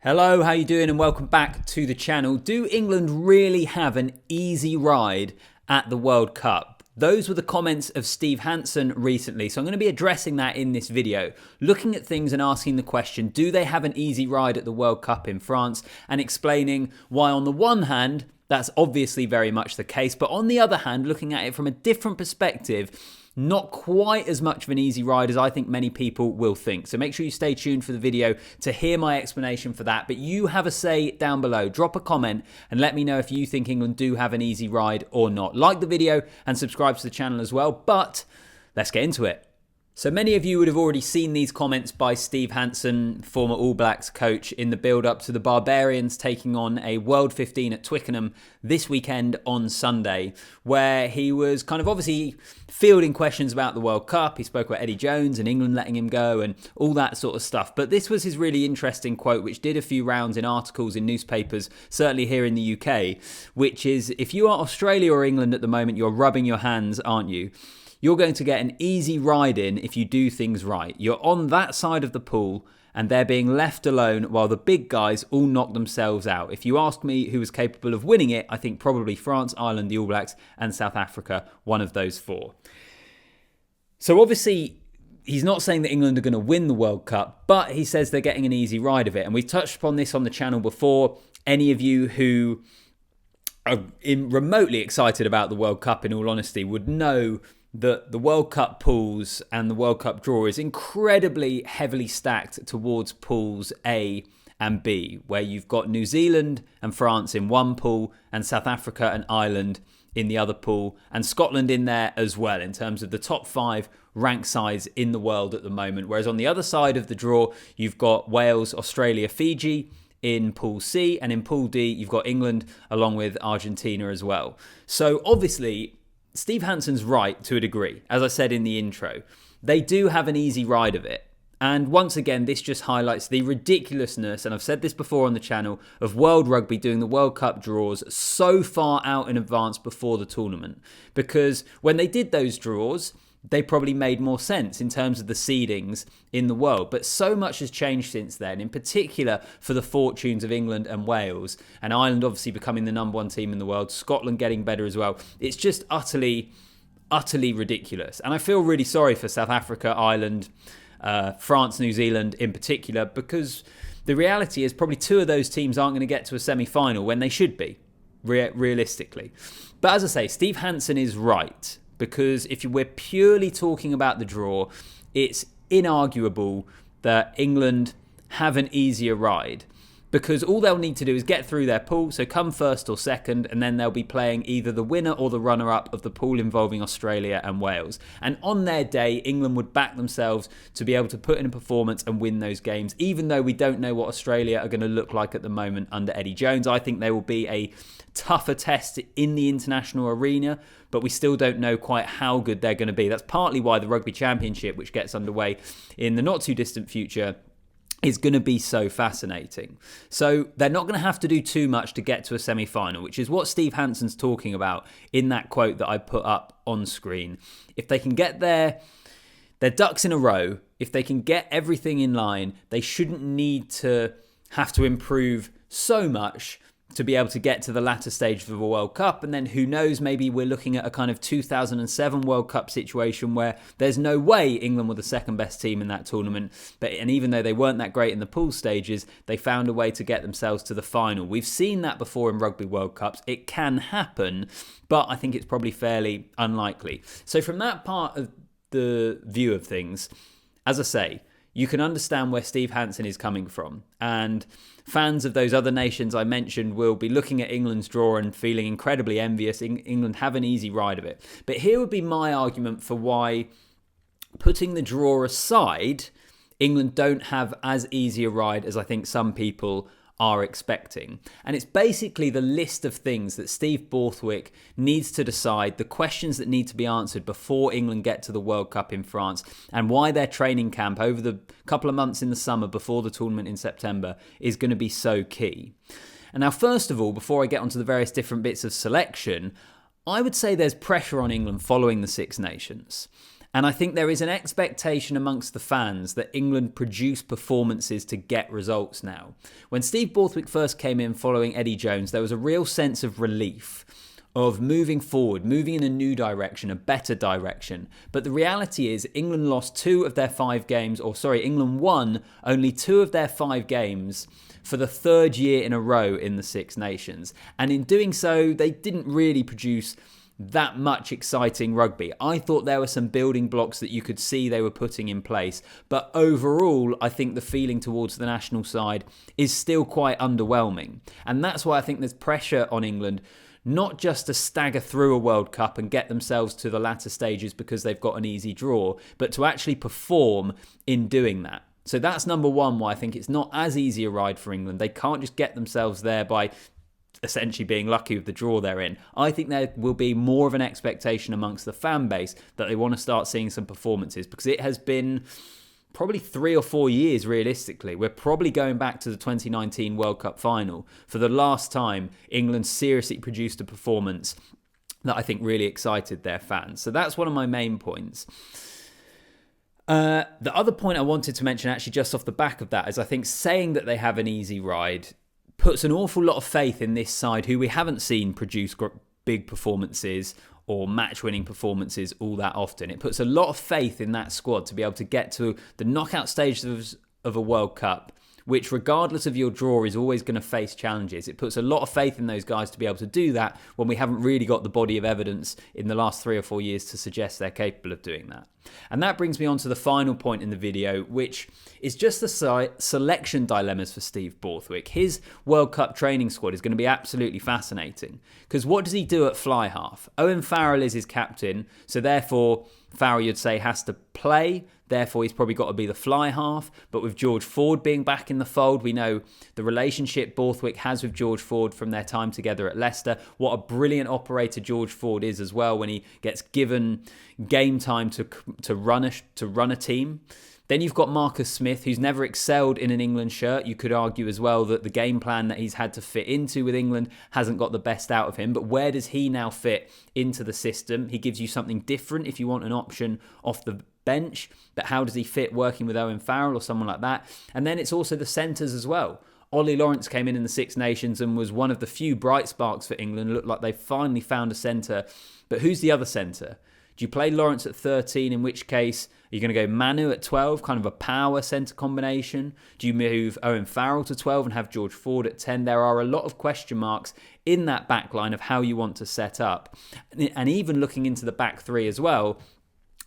Hello, how you doing? And welcome back to the channel. Do England really have an easy ride at the World Cup? Those were the comments of Steve Hansen recently, so I'm going to be addressing that in this video, looking at things and asking the question, do they have an easy ride at the World Cup in France? And explaining why on the one hand, that's obviously very much the case, but on the other hand, looking at it from a different perspective, not quite as much of an easy ride as I think many people will think. So make sure you stay tuned for the video to hear my explanation for that. But you have a say down below. Drop a comment and let me know if you think England do have an easy ride or not. Like the video and subscribe to the channel as well. But let's get into it. So many of you would have already seen these comments by Steve Hansen, former All Blacks coach, in the build-up to the Barbarians taking on a World 15 at Twickenham this weekend on Sunday, where he was kind of obviously fielding questions about the World Cup. He spoke about Eddie Jones and England letting him go and all that sort of stuff. But this was his really interesting quote, which did a few rounds in articles in newspapers, certainly here in the UK, which is, if you are Australia or England at the moment, you're rubbing your hands, aren't you? You're going to get an easy ride in if you do things right. You're on that side of the pool and they're being left alone while the big guys all knock themselves out. If you ask me who was capable of winning it, I think probably France, Ireland, the All Blacks and South Africa, one of those four. So obviously, he's not saying that England are going to win the World Cup, but he says they're getting an easy ride of it. And we've touched upon this on the channel before. Any of you who are remotely excited about the World Cup, in all honesty, would know that the World Cup pools and the World Cup draw is incredibly heavily stacked towards pools A and B, where you've got New Zealand and France in one pool and South Africa and Ireland in the other pool, and Scotland in there as well in terms of the top 5 rank sides in the world at the moment. Whereas on the other side of the draw, you've got Wales, Australia, Fiji in Pool C, and in Pool D, you've got England along with Argentina as well. So obviously, Steve Hansen's right to a degree. As I said in the intro, they do have an easy ride of it. And once again, this just highlights the ridiculousness, and I've said this before on the channel, of World Rugby doing the World Cup draws so far out in advance before the tournament. Because when they did those draws, they probably made more sense in terms of the seedings in the world. But so much has changed since then, in particular for the fortunes of England and Wales, and Ireland obviously becoming the #1 team in the world, Scotland getting better as well. It's just utterly ridiculous. And I feel really sorry for South Africa, Ireland, France, New Zealand in particular, because the reality is probably 2 of those teams aren't going to get to a semi-final when they should be, realistically. But as I say, Steve Hansen is right. Because if we're purely talking about the draw, it's inarguable that England have an easier ride. Because all they'll need to do is get through their pool, so come first or second, and then they'll be playing either the winner or the runner-up of the pool involving Australia and Wales. And on their day, England would back themselves to be able to put in a performance and win those games, even though we don't know what Australia are going to look like at the moment under Eddie Jones. I think they will be a tougher test in the international arena, but we still don't know quite how good they're going to be. That's partly why the Rugby Championship, which gets underway in the not too distant future, is going to be so fascinating. So they're not going to have to do too much to get to a semi-final, which is what Steve Hansen's talking about in that quote that I put up on screen. If they can get their ducks in a row, if they can get everything in line, they shouldn't need to have to improve so much to be able to get to the latter stage of the World Cup. And then who knows, maybe we're looking at a kind of 2007 World Cup situation where there's no way England were the second best team in that tournament. And even though they weren't that great in the pool stages, they found a way to get themselves to the final. We've seen that before in Rugby World Cups. It can happen, but I think it's probably fairly unlikely. So from that part of the view of things, as I say, you can understand where Steve Hansen is coming from. And fans of those other nations I mentioned will be looking at England's draw and feeling incredibly envious. England have an easy ride of it. But here would be my argument for why, putting the draw aside, England don't have as easy a ride as I think some people are expecting. And it's basically the list of things that Steve Borthwick needs to decide, the questions that need to be answered before England get to the World Cup in France, and why their training camp over the couple of months in the summer before the tournament in September is going to be so key. And now, first of all, before I get onto the various different bits of selection, I would say there's pressure on England following the Six Nations. And I think there is an expectation amongst the fans that England produce performances to get results now. When Steve Borthwick first came in following Eddie Jones, there was a real sense of relief, of moving forward, moving in a new direction, a better direction. But the reality is England lost 2 of their 5 games, England won only 2 of their 5 games for the 3rd year in a row in the Six Nations. And in doing so, they didn't really produce that much exciting rugby. I thought there were some building blocks that you could see they were putting in place. But overall, I think the feeling towards the national side is still quite underwhelming. And that's why I think there's pressure on England, not just to stagger through a World Cup and get themselves to the latter stages because they've got an easy draw, but to actually perform in doing that. So that's number one, why I think it's not as easy a ride for England. They can't just get themselves there by essentially being lucky with the draw they're in. I think there will be more of an expectation amongst the fan base that they want to start seeing some performances, because it has been probably 3 or 4 years realistically. We're probably going back to the 2019 World Cup final for the last time England seriously produced a performance that I think really excited their fans. So that's one of my main points. The other point I wanted to mention actually just off the back of that is I think saying that they have an easy ride puts an awful lot of faith in this side, who we haven't seen produce big performances or match-winning performances all that often. It puts a lot of faith in that squad to be able to get to the knockout stages of a World Cup, which regardless of your draw is always going to face challenges. It puts a lot of faith in those guys to be able to do that when we haven't really got the body of evidence in the last 3 or 4 years to suggest they're capable of doing that. And that brings me on to the final point in the video, which is just the selection dilemmas for Steve Borthwick. His World Cup training squad is going to be absolutely fascinating, because what does he do at fly half? Owen Farrell is his captain, so therefore Farrell, you'd say, has to play. Therefore, he's probably got to be the fly half. But with George Ford being back in the fold, we know the relationship Borthwick has with George Ford from their time together at Leicester. What a brilliant operator George Ford is as well when he gets given game time to run a team. Then you've got Marcus Smith, who's never excelled in an England shirt. You could argue as well that the game plan that he's had to fit into with England hasn't got the best out of him. But where does he now fit into the system? He gives you something different if you want an option off the bench. But how does he fit working with Owen Farrell or someone like that? And then it's also the centres as well. Ollie Lawrence came in the Six Nations and was one of the few bright sparks for England. It looked like they finally found a centre. But who's the other centre? Do you play Lawrence at 13, in which case are you going to go Manu at 12, kind of a power centre combination? Do you move Owen Farrell to 12 and have George Ford at 10? There are a lot of question marks in that back line of how you want to set up. And even looking into the back three as well,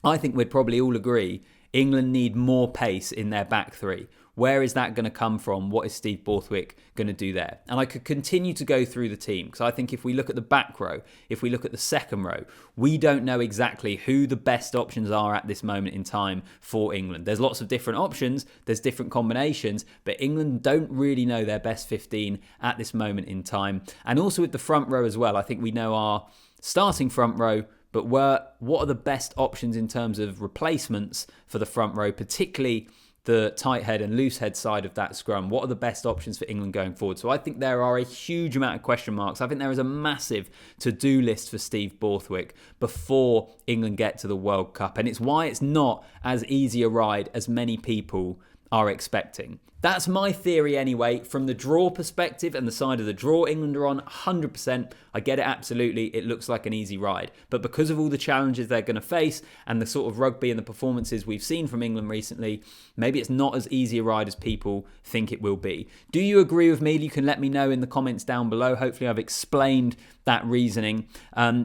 I think we'd probably all agree England need more pace in their back three. Where is that going to come from? What is Steve Borthwick going to do there? And I could continue to go through the team, because I think if we look at the back row, if we look at the second row, we don't know exactly who the best options are at this moment in time for England. There's lots of different options, there's different combinations, but England don't really know their best 15 at this moment in time. And also with the front row as well, I think we know our starting front row, but what are the best options in terms of replacements for the front row, particularly the tight head and loose head side of that scrum? What are the best options for England going forward? So I think there are a huge amount of question marks. I think there is a massive to-do list for Steve Borthwick before England get to the World Cup. And it's why it's not as easy a ride as many people are expecting. That's my theory anyway. From the draw perspective and the side of the draw England are on, 100%. I get it, absolutely. It looks like an easy ride. But because of all the challenges they're going to face and the sort of rugby and the performances we've seen from England recently, maybe it's not as easy a ride as people think it will be. Do you agree with me? You can let me know in the comments down below. Hopefully I've explained that reasoning.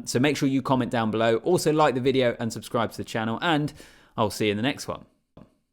So make sure you comment down below. Also like the video and subscribe to the channel, and I'll see you in the next one.